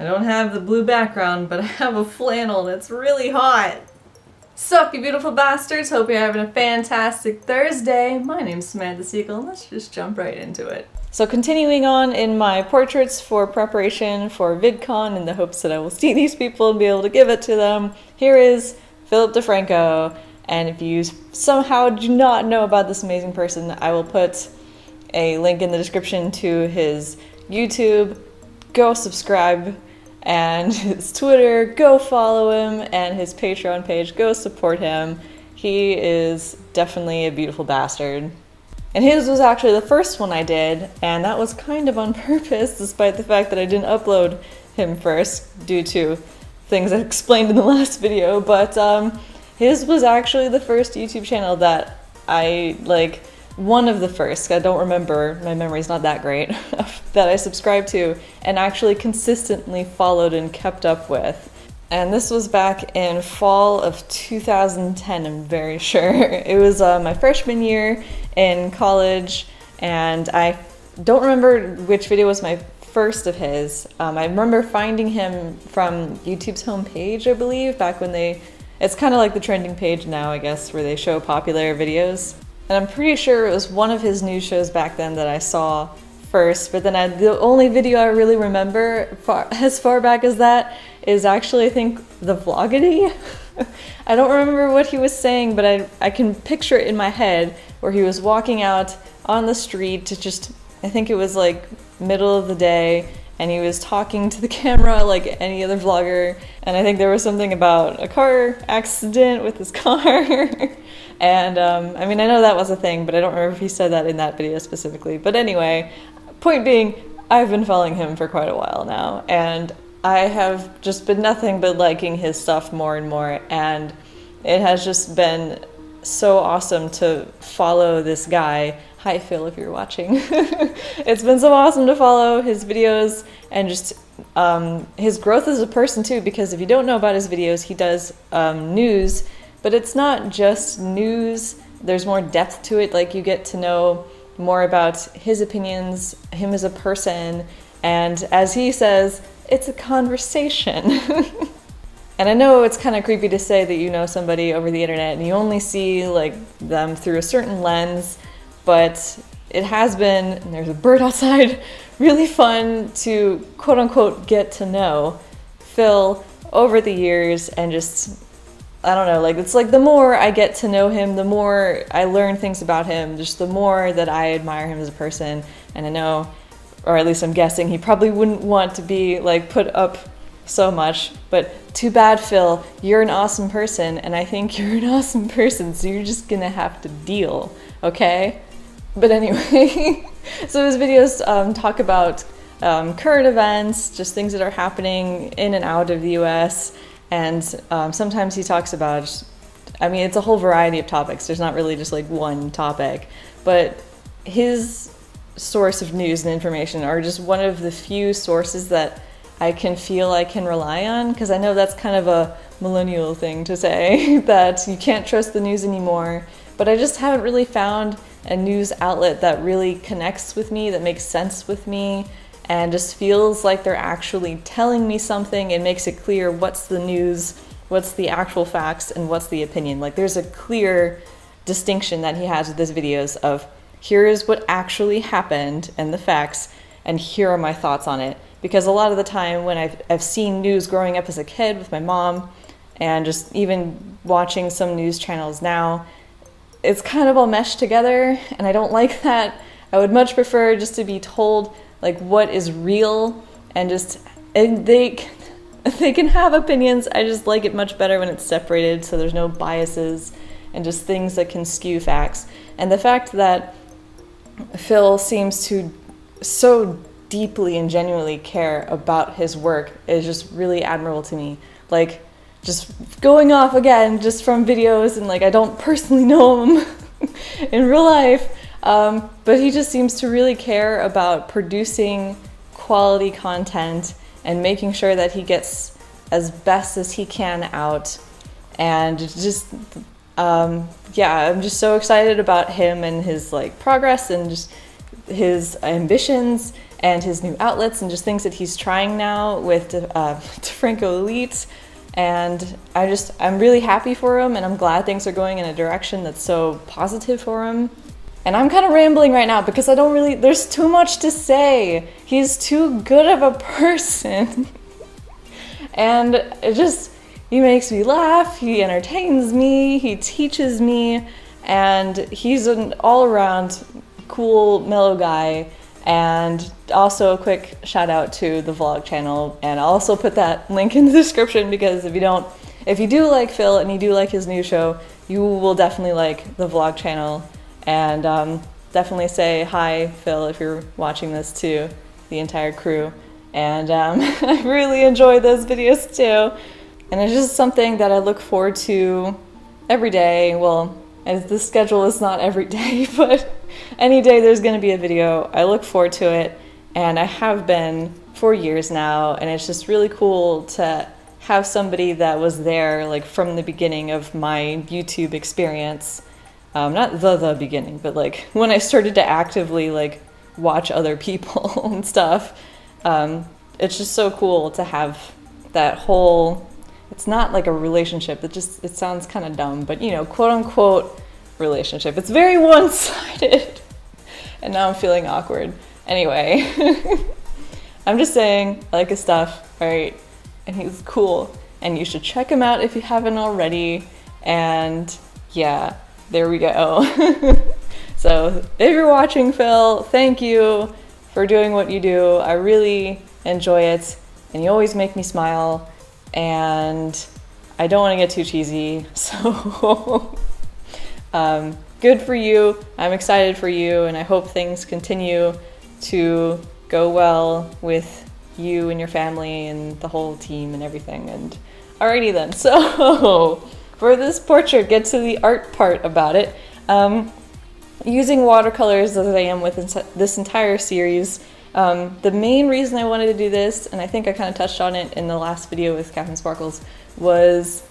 I don't have the blue background, but I have a flannel and it's really hot. Sup, you beautiful bastards? Hope you're having a fantastic Thursday. My name's Samantha Siegel, and let's just jump right into it. So continuing on in my portraits for preparation for Vidcon in the hopes that I will see these people and be able to give it to them, here is Philip DeFranco. And if you somehow do not know about this amazing person, I will put a link in the description to his YouTube. Go subscribe. And his Twitter, go follow him, and his Patreon page, go support him. He is definitely a beautiful bastard. And his was actually the first one I did, and that was kind of on purpose, despite the fact that I didn't upload him first due to things I explained in the last video. But his was actually the first YouTube channel that I, one of the first, I don't remember, my memory's not that great, that I subscribed to and actually consistently followed and kept up with. And this was back in fall of 2010, I'm very sure. It was my freshman year in college, and I don't remember which video was my first of his. I remember finding him from YouTube's homepage, I believe, back when it's kind of like the trending page now, I guess, where they show popular videos. And I'm pretty sure it was one of his news shows back then that I saw first, but then the only video I really remember as far back as that is actually, I think, the Vlogity. I don't remember what he was saying, but I can picture it in my head where he was walking out on the street to just, I think it was like middle of the day, and he was talking to the camera like any other vlogger, and I think there was something about a car accident with his car. And I mean, I know that was a thing, but I don't remember if he said that in that video specifically. But anyway, point being, I've been following him for quite a while now, and I have just been nothing but liking his stuff more and more, and it has just been so awesome to follow this guy. Hi Phil, if you're watching. It's been so awesome to follow his videos and just his growth as a person too, because if you don't know about his videos, he does news. But it's not just news, there's more depth to it, like you get to know more about his opinions, him as a person, and as he says, it's a conversation. And I know it's kind of creepy to say that you know somebody over the internet and you only see them through a certain lens, but it has been, and there's a bird outside, really fun to quote unquote get to know Phil over the years, and just, I don't know, it's like the more I get to know him, the more I learn things about him, just the more that I admire him as a person. And I know, or at least I'm guessing, he probably wouldn't want to be put up so much, but too bad, Phil, you're an awesome person, and I think you're an awesome person, so you're just gonna have to deal, okay? But anyway, so his videos talk about current events, just things that are happening in and out of the US. And sometimes he talks about, I mean, it's a whole variety of topics. There's not really just one topic, but his source of news and information are just one of the few sources that I can feel I can rely on, because I know that's kind of a millennial thing to say, that you can't trust the news anymore, but I just haven't really found a news outlet that really connects with me, that makes sense with me, and just feels like they're actually telling me something and makes it clear what's the news, what's the actual facts, and what's the opinion. There's a clear distinction that he has with his videos of, here is what actually happened and the facts, and here are my thoughts on it. Because a lot of the time when I've seen news growing up as a kid with my mom, and just even watching some news channels now, it's kind of all meshed together, and I don't like that. I would much prefer just to be told what is real, and they can have opinions. I just like it much better when it's separated, so there's no biases and just things that can skew facts. And the fact that Phil seems to so deeply and genuinely care about his work is just really admirable to me. Just going off again just from videos, and I don't personally know him in real life, but he just seems to really care about producing quality content and making sure that he gets as best as he can out. And just yeah, I'm just so excited about him and his progress and just his ambitions, and his new outlets and just things that he's trying now with DeFranco Elite. And I'm really happy for him, and I'm glad things are going in a direction that's so positive for him. And I'm kind of rambling right now because there's too much to say. He's too good of a person. And he makes me laugh, he entertains me, he teaches me, and he's an all-around cool, mellow guy. And also a quick shout out to the vlog channel, and I'll also put that link in the description, because if you do like Phil and you do like his new show, you will definitely like the vlog channel. And definitely say hi, Phil, if you're watching this, to the entire crew. And I really enjoy those videos too. And it's just something that I look forward to every day. Well, as the schedule is not every day, but any day there's going to be a video, I look forward to it. And I have been for years now. And it's just really cool to have somebody that was there like from the beginning of my YouTube experience. Not the beginning, but like when I started to actively like watch other people and stuff. It's just so cool to have that whole, it's not like a relationship, it sounds kind of dumb, but you know, quote unquote relationship. It's very one-sided. And now I'm feeling awkward. Anyway, I'm just saying, I like his stuff, right? And he's cool. And you should check him out if you haven't already. And yeah. There we go. So if you're watching, Phil, thank you for doing what you do. I really enjoy it, and you always make me smile, and I don't want to get too cheesy, so good for you. I'm excited for you, and I hope things continue to go well with you and your family and the whole team and everything. And alrighty then, so for this portrait, get to the art part about it. Using watercolors as I am with this entire series, the main reason I wanted to do this, and I think I kind of touched on it in the last video with Captain Sparkles, was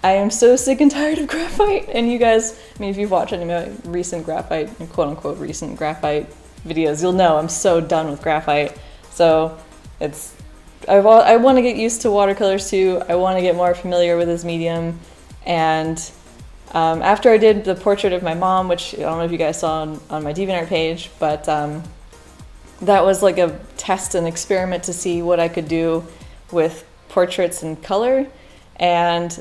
I am so sick and tired of graphite. And you guys, I mean, if you've watched any of my recent graphite, quote unquote recent graphite videos, you'll know I'm so done with graphite. So I want to get used to watercolors too. I want to get more familiar with this medium. And after I did the portrait of my mom, which I don't know if you guys saw on my DeviantArt page, but that was like a test and experiment to see what I could do with portraits in color. And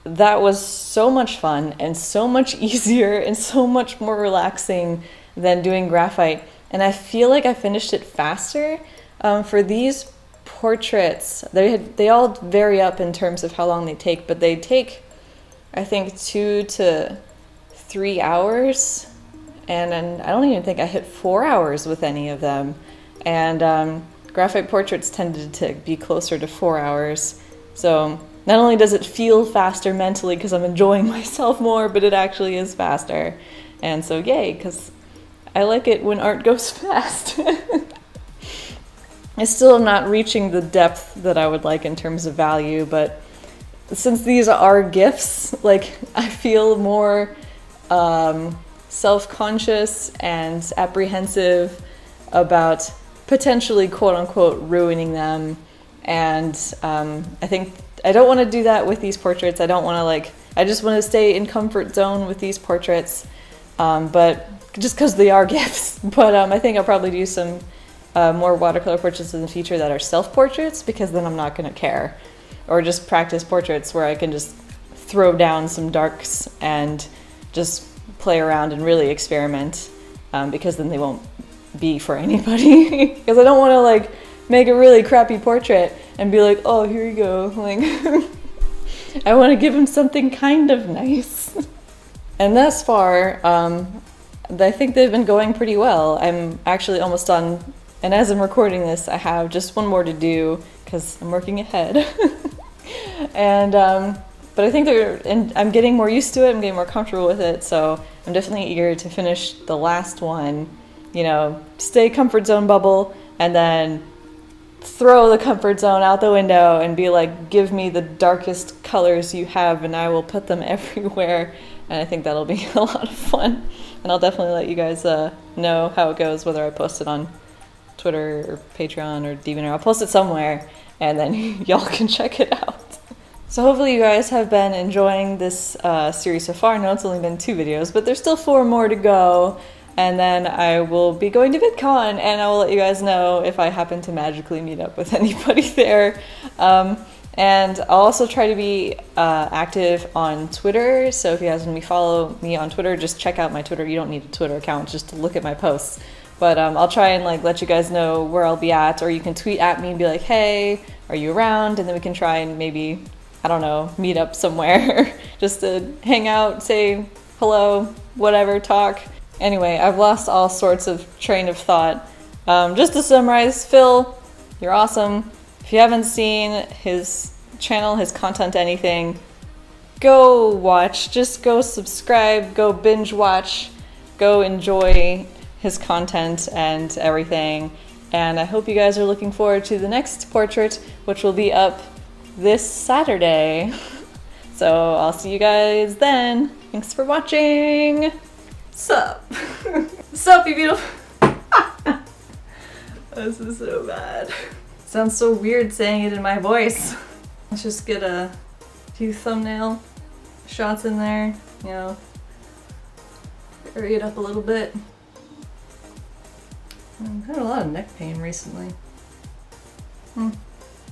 that was so much fun and so much easier and so much more relaxing than doing graphite. And I feel like I finished it faster. For these portraits, they all vary up in terms of how long they take, but they take, I think, 2 to 3 hours, and then I don't even think I hit 4 hours with any of them. And graphite portraits tended to be closer to 4 hours. So not only does it feel faster mentally because I'm enjoying myself more, but it actually is faster. And so yay, because I like it when art goes fast. I still am not reaching the depth that I would like in terms of value, but since these are gifts, like, I feel more self-conscious and apprehensive about potentially quote-unquote ruining them. And I think I don't want to do that with these portraits. I don't want to I just want to stay in comfort zone with these portraits, but just because they are gifts. But I think I'll probably do some more watercolor portraits in the future that are self-portraits, because then I'm not going to care. Or just practice portraits where I can just throw down some darks and just play around and really experiment, because then they won't be for anybody. Because I don't want to make a really crappy portrait and be like, oh, here you go. I want to give him something kind of nice. And thus far, I think they've been going pretty well. I'm actually almost done, and as I'm recording this, I have just one more to do because I'm working ahead. And but I think I'm getting more used to it. I'm getting more comfortable with it, so I'm definitely eager to finish the last one. Stay comfort zone bubble, and then throw the comfort zone out the window and be like, give me the darkest colors you have and I will put them everywhere. And I think that'll be a lot of fun. And I'll definitely let you guys know how it goes, whether I post it on Twitter or Patreon or DeviantArt. I'll post it somewhere, and then y'all can check it out. So hopefully you guys have been enjoying this series so far. I know it's only been 2 videos, but there's still 4 more to go. And then I will be going to Vidcon, and I will let you guys know if I happen to magically meet up with anybody there. And I'll also try to be active on Twitter, so if you guys want to follow me on Twitter, just check out my Twitter. You don't need a Twitter account just to look at my posts. But I'll try and like let you guys know where I'll be at, or you can tweet at me and be like, hey, are you around? And then we can try and maybe, I don't know, meet up somewhere just to hang out, say hello, whatever, talk. Anyway, I've lost all sorts of train of thought. Just to summarize, Phil, you're awesome. If you haven't seen his channel, his content, anything, go watch. Just go subscribe, go binge watch, go enjoy his content and everything. And I hope you guys are looking forward to the next portrait, which will be up this Saturday. So I'll see you guys then. Thanks for watching. Sup? Sup, you beautiful. This is so bad. Sounds so weird saying it in my voice. Let's just get a few thumbnail shots in there, you know, hurry it up a little bit. I've had a lot of neck pain recently.